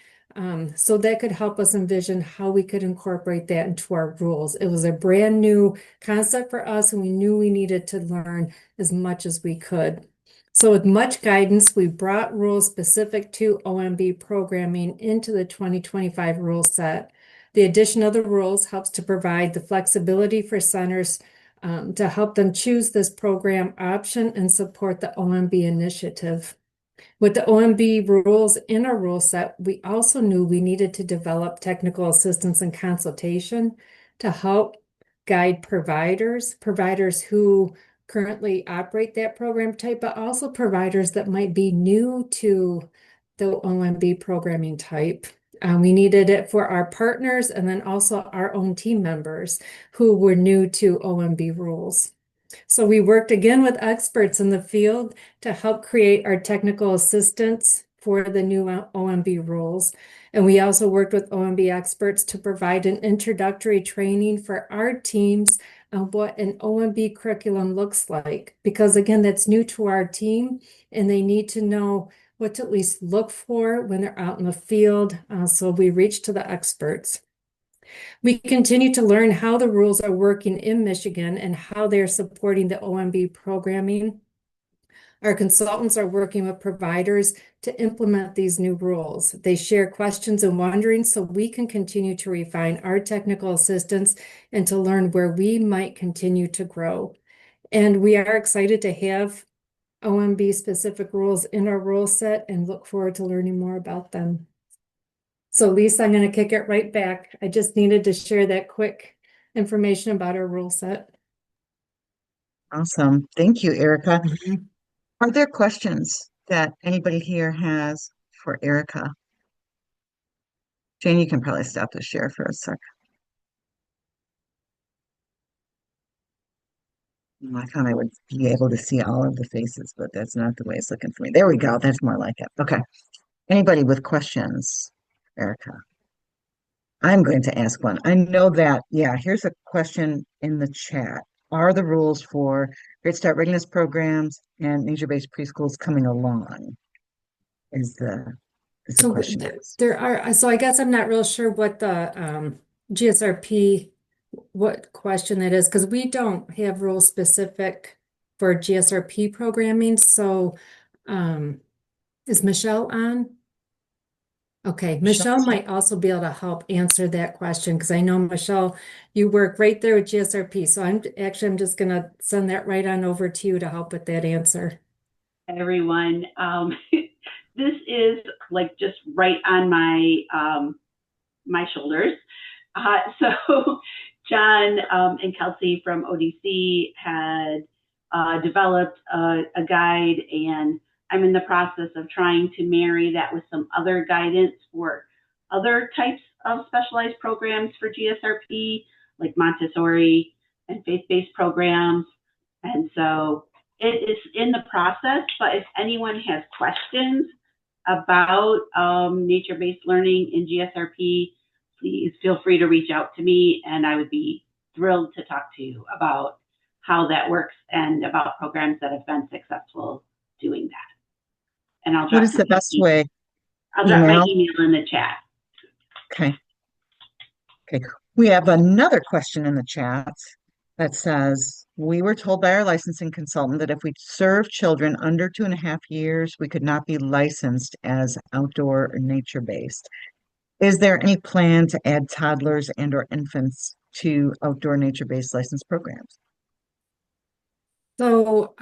So that could help us envision how we could incorporate that into our rules. It was a brand new concept for us, and we knew we needed to learn as much as we could. So with much guidance, we brought rules specific to OMB programming into the 2025 rule set. The addition of the rules helps to provide the flexibility for centers to help them choose this program option and support the OMB initiative. With the OMB rules in our rule set, we also knew we needed to develop technical assistance and consultation to help guide providers who currently operate that program type, but also providers that might be new to the OMB programming type. We needed it for our partners and then also our own team members who were new to OMB rules. So we worked again with experts in the field to help create our technical assistance for the new OMB rules. And we also worked with OMB experts to provide an introductory training for our teams on what an OMB curriculum looks like. Because again, that's new to our team and they need to know what to at least look for when they're out in the field. So we reached to the experts. We continue to learn how the rules are working in Michigan and how they're supporting the OMB programming. Our consultants are working with providers to implement these new rules. They share questions and wonderings so we can continue to refine our technical assistance and to learn where we might continue to grow. And we are excited to have OMB specific rules in our rule set and look forward to learning more about them. So Lisa, I'm going to kick it right back. I just needed to share that quick information about our rule set. Awesome. Thank you, Erica. Are there questions that anybody here has for Erica? Jane, you can probably stop the share for a sec. I thought I would be able to see all of the faces, but that's not the way it's looking for me. There we go. That's more like it. Okay. Anybody with questions, Erica? I'm going to ask one. I know that, yeah, here's a question in the chat. Are the rules for Great Start Readiness programs and nature-based preschools coming along? Is the So question. there are, so I guess I'm not real sure what the GSRP, what question that is, because we don't have rules specific for GSRP programming. So is Michelle on? Okay, Michelle might also be able to help answer that question because I know, Michelle, you work right there with GSRP. So I'm just going to send that right on over to you to help with that answer. Everyone, this is like just right on my my shoulders. So John and Kelsey from ODC had developed a guide, and I'm in the process of trying to marry that with some other guidance for other types of specialized programs for GSRP, like Montessori and faith-based programs. And so it is in the process, but if anyone has questions about nature-based learning in GSRP, please feel free to reach out to me, and I would be thrilled to talk to you about how that works and about programs that have been successful doing that. And I'll drop what is the best way? I'll drop my email in the chat. Okay. Okay. We have another question in the chat that says, we were told by our licensing consultant that if we serve children under 2.5 years, we could not be licensed as outdoor or nature-based. Is there any plan to add toddlers and or infants to outdoor nature-based license programs? So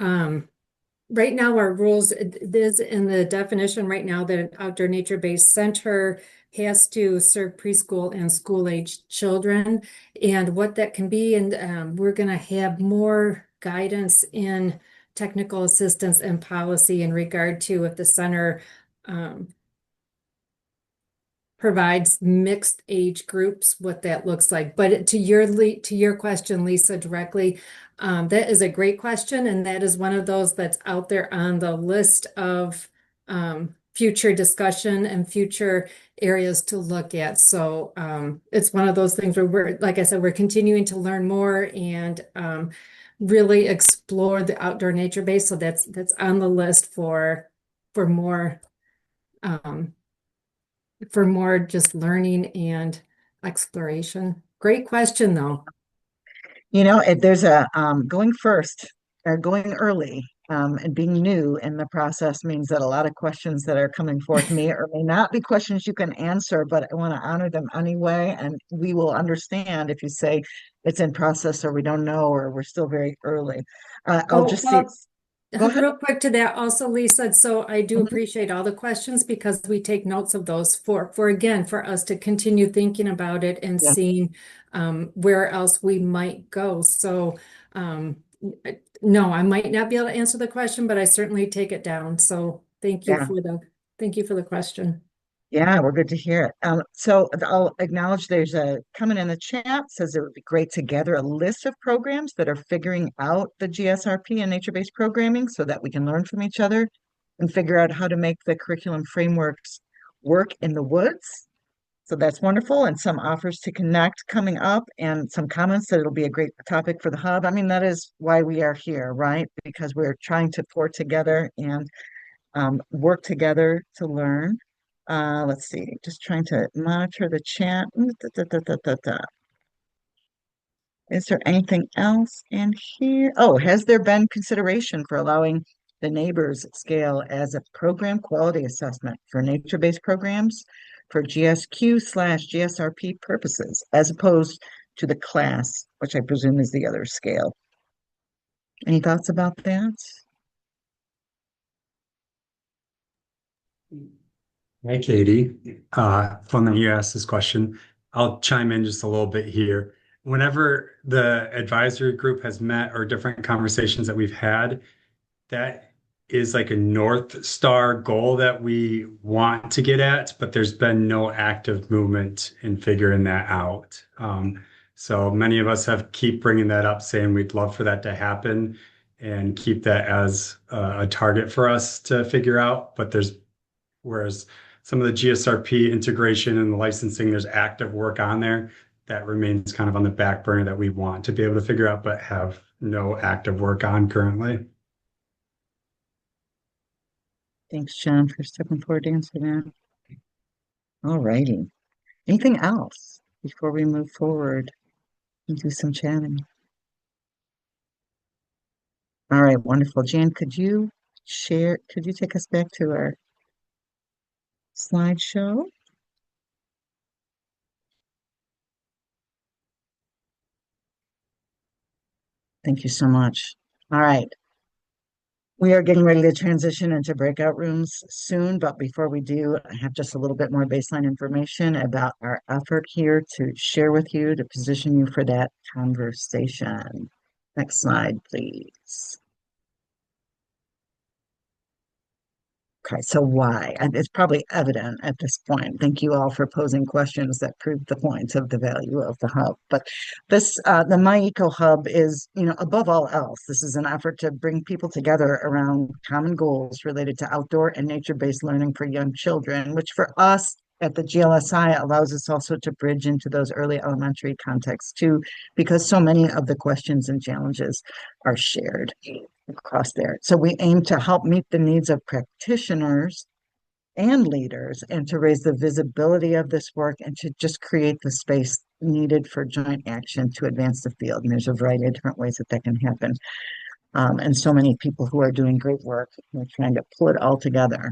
right now our rules, it is in the definition right now that an outdoor nature-based center has to serve preschool and school-aged children, and what that can be. And we're going to have more guidance in technical assistance and policy in regard to if the center provides mixed age groups, what that looks like. But to your question, Lisa, directly, that is a great question, and that is one of those that's out there on the list of future discussion and future areas to look at. So it's one of those things where we're, like I said, we're continuing to learn more and really explore the outdoor nature base. So that's on the list for um, more just learning and exploration. Great question, though. You know, there's a going first or going early and being new in the process means that a lot of questions that are coming forth may or may not be questions you can answer, but I want to honor them anyway. And we will understand if you say it's in process or we don't know or we're still very early. I'll Oh, just see. Go ahead. real quick to that also, Lisa. So I do Mhm. appreciate all the questions because we take notes of those for again, for us to continue thinking about it and Yeah, seeing where else we might go. So no, I might not be able to answer the question, but I certainly take it down. So yeah. thank you for the question. Yeah, we're good to hear it. So I'll acknowledge there's a comment in the chat says it would be great to gather a list of programs that are figuring out the GSRP and nature-based programming so that we can learn from each other and figure out how to make the curriculum frameworks work in the woods. So that's wonderful. And some offers to connect coming up and some comments that it'll be a great topic for the hub. I mean, that is why we are here, right? Because we're trying to pour together and work together to learn. Let's see, just trying to monitor the chat. Is there anything else in here? Oh, has there been consideration for allowing the neighbors scale as a program quality assessment for nature-based programs for GSQ/GSRP purposes, as opposed to the class, which I presume is the other scale? Any thoughts about that? Hi, Katie. Fun that you asked this question. I'll chime in just a little bit here. Whenever the advisory group has met or different conversations that we've had, that is like a North Star goal that we want to get at, but there's been no active movement in figuring that out. So many of us have keep bringing that up, saying we'd love for that to happen and keep that as a target for us to figure out. But whereas some of the GSRP integration and the licensing, there's active work on there that remains kind of on the back burner that we want to be able to figure out, but have no active work on currently. Thanks, John, for stepping forward to answer that. All righty. Anything else before we move forward and do some chatting? All right, wonderful. Jan, could you take us back to our slideshow? Thank you so much. All right. We are getting ready to transition into breakout rooms soon, but before we do, I have just a little bit more baseline information about our effort here to share with you, to position you for that conversation. Next slide, please. Okay, so why? And it's probably evident at this point. Thank you all for posing questions that prove the point of the value of the hub. But the MIECO hub is, above all else, this is an effort to bring people together around common goals related to outdoor and nature-based learning for young children, which for us at the GLSI allows us also to bridge into those early elementary contexts too, because so many of the questions and challenges are shared across there. So we aim to help meet the needs of practitioners and leaders and to raise the visibility of this work and to just create the space needed for joint action to advance the field. And there's a variety of different ways that can happen. And so many people who are doing great work. We're trying to pull it all together.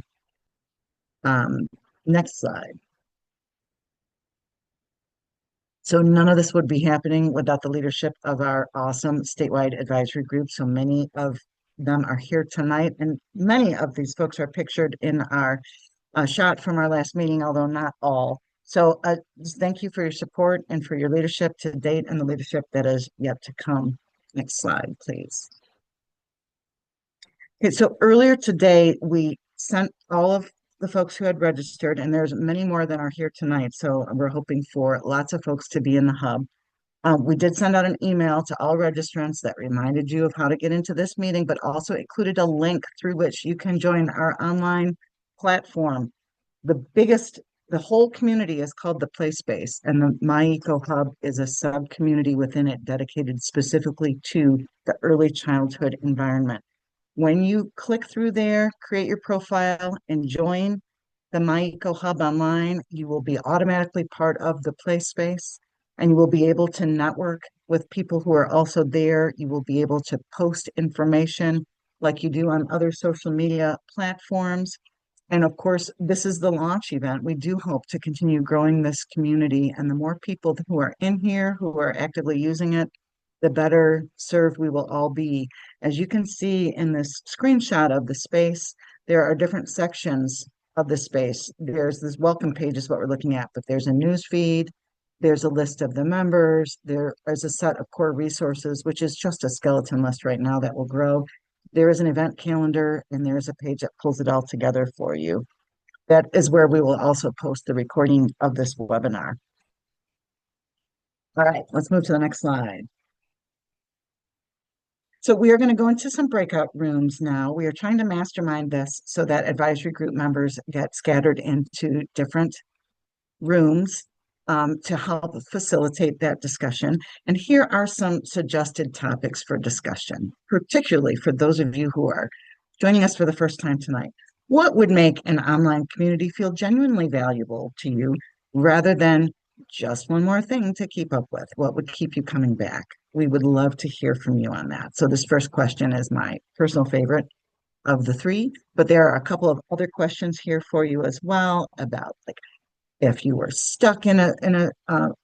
Next slide. So none of this would be happening without the leadership of our awesome statewide advisory group. So many of them are here tonight, and many of these folks are pictured in our shot from our last meeting, although not all. So just thank you for your support and for your leadership to date and the leadership that is yet to come. Next slide, please. Okay, so earlier today, we sent all of the folks who had registered, and there's many more than are here tonight. So we're hoping for lots of folks to be in the hub. We did send out an email to all registrants that reminded you of how to get into this meeting, but also included a link through which you can join our online platform, the whole community is called the Play Space, and the MIECO Hub is a sub-community within it dedicated specifically to the early childhood environment. When you click through there, create your profile, and join the MIECO Hub online, you will be automatically part of the Play Space, and you will be able to network with people who are also there. You will be able to post information like you do on other social media platforms. And of course, this is the launch event. We do hope to continue growing this community, and the more people who are in here who are actively using it, the better served we will all be. As you can see in this screenshot of the space, there are different sections of the space. There's this welcome page is what we're looking at, but there's a news feed, there's a list of the members, there is a set of core resources, which is just a skeleton list right now that will grow. There is an event calendar, and there's a page that pulls it all together for you. That is where we will also post the recording of this webinar. All right, let's move to the next slide. So we are going to go into some breakout rooms now. We are trying to mastermind this so that advisory group members get scattered into different rooms to help facilitate that discussion. And here are some suggested topics for discussion, particularly for those of you who are joining us for the first time tonight. What would make an online community feel genuinely valuable to you rather than just one more thing to keep up with? What would keep you coming back? We would love to hear from you on that. So this first question is my personal favorite of the three, but there are a couple of other questions here for you as well about, like, if you were stuck in a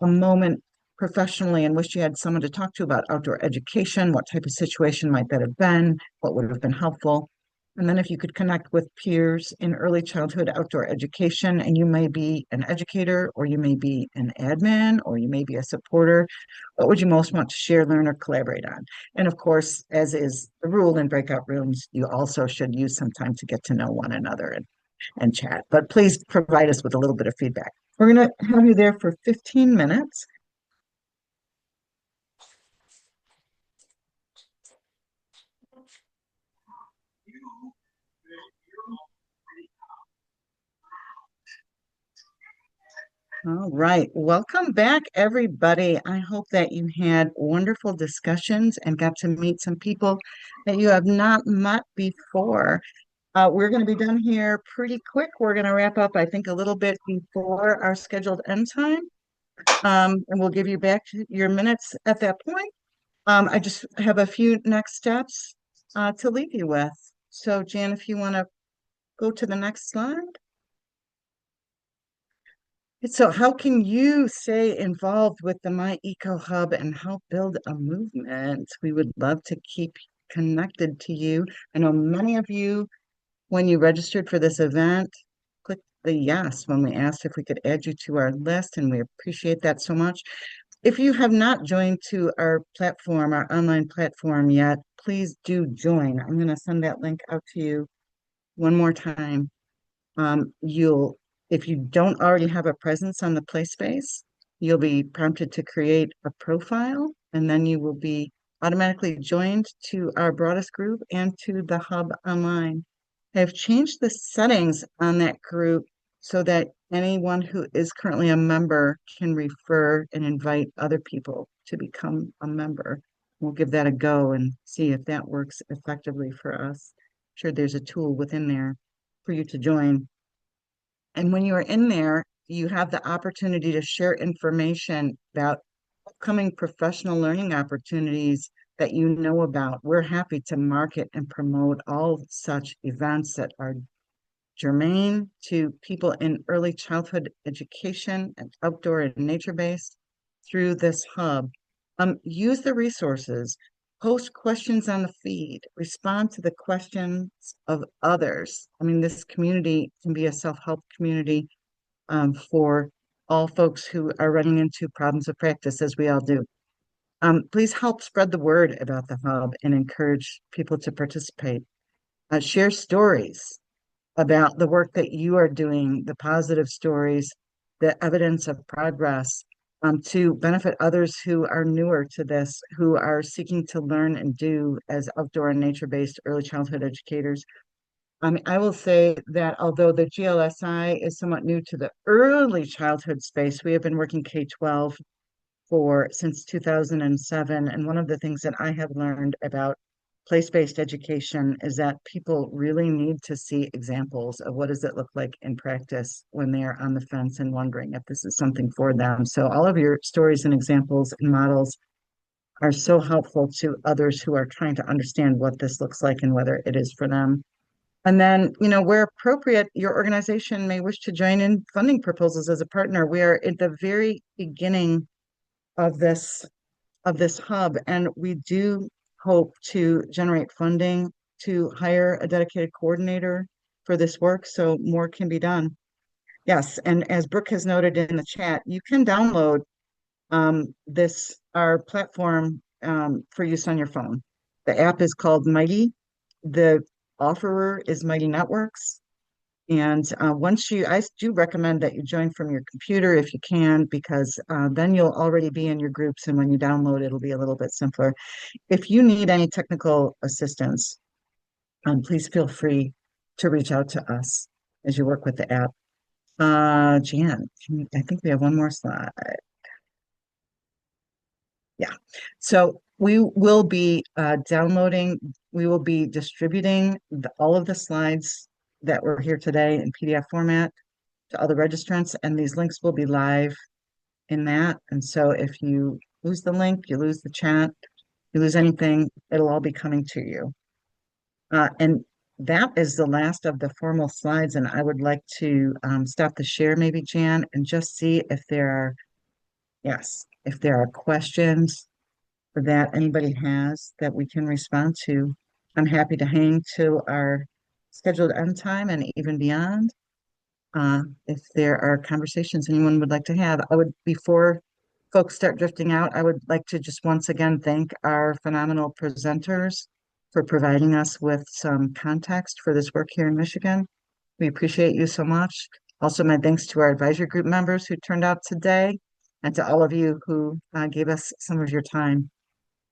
moment professionally and wished you had someone to talk to about outdoor education, what type of situation might that have been? What would have been helpful? And then if you could connect with peers in early childhood outdoor education, and you may be an educator, or you may be an admin, or you may be a supporter, what would you most want to share, learn, or collaborate on? And of course, as is the rule in breakout rooms, you also should use some time to get to know one another and chat. But please provide us with a little bit of feedback. We're going to have you there for 15 minutes. All right. Welcome back, everybody. I hope that you had wonderful discussions and got to meet some people that you have not met before. We're going to be done here pretty quick. We're going to wrap up, I think, a little bit before our scheduled end time. And we'll give you back your minutes at that point. I just have a few next steps to leave you with. So, Jan, if you want to go to the next slide. So how can you stay involved with the MyEco Hub and help build a movement? We would love to keep connected to you. I know many of you, when you registered for this event, clicked the yes when we asked if we could add you to our list, and we appreciate that so much. If you have not joined to our platform, our online platform yet, please do join. I'm going to send that link out to you one more time. If you don't already have a presence on the Play Space, you'll be prompted to create a profile, and then you will be automatically joined to our broadest group and to the Hub online. I've changed the settings on that group so that anyone who is currently a member can refer and invite other people to become a member. We'll give that a go and see if that works effectively for us. I'm sure there's a tool within there for you to join. And when you are in there, you have the opportunity to share information about upcoming professional learning opportunities that you know about. We're happy to market and promote all such events that are germane to people in early childhood education and outdoor and nature-based through this hub. Use the resources, post questions on the feed, respond to the questions of others. I mean, this community can be a self-help community for all folks who are running into problems of practice, as we all do. Please help spread the word about the hub and encourage people to participate. Share stories about the work that you are doing, the positive stories, the evidence of progress, to benefit others who are newer to this, who are seeking to learn and do as outdoor and nature-based early childhood educators. I mean, I will say that although the GLSI is somewhat new to the early childhood space, we have been working K-12 for since 2007. And one of the things that I have learned about place-based education is that people really need to see examples of what does it look like in practice when they're on the fence and wondering if this is something for them. So all of your stories and examples and models are so helpful to others who are trying to understand what this looks like and whether it is for them. And then, where appropriate, your organization may wish to join in funding proposals as a partner. We are at the very beginning of this hub, and we do hope to generate funding to hire a dedicated coordinator for this work so more can be done. Yes, and as Brooke has noted in the chat, you can download this our platform for use on your phone. The app is called Mighty. The offerer is Mighty Networks. And I do recommend that you join from your computer if you can, because then you'll already be in your groups. And when you download, it'll be a little bit simpler. If you need any technical assistance, please feel free to reach out to us as you work with the app. Jan, I think we have one more slide. Yeah. So we will be we will be distributing all of the slides that were here today in PDF format to all the registrants, and these links will be live in that. And so if you lose the link, you lose the chat, you lose anything, it'll all be coming to you. And that is the last of the formal slides. And I would like to stop the share maybe, Jan, and just see if if there are questions that anybody has that we can respond to. I'm happy to hang till our scheduled end time and even beyond. If there are conversations anyone would like to have, before folks start drifting out, I would like to just once again thank our phenomenal presenters for providing us with some context for this work here in Michigan. We appreciate you so much. Also, my thanks to our advisory group members who turned out today and to all of you who gave us some of your time.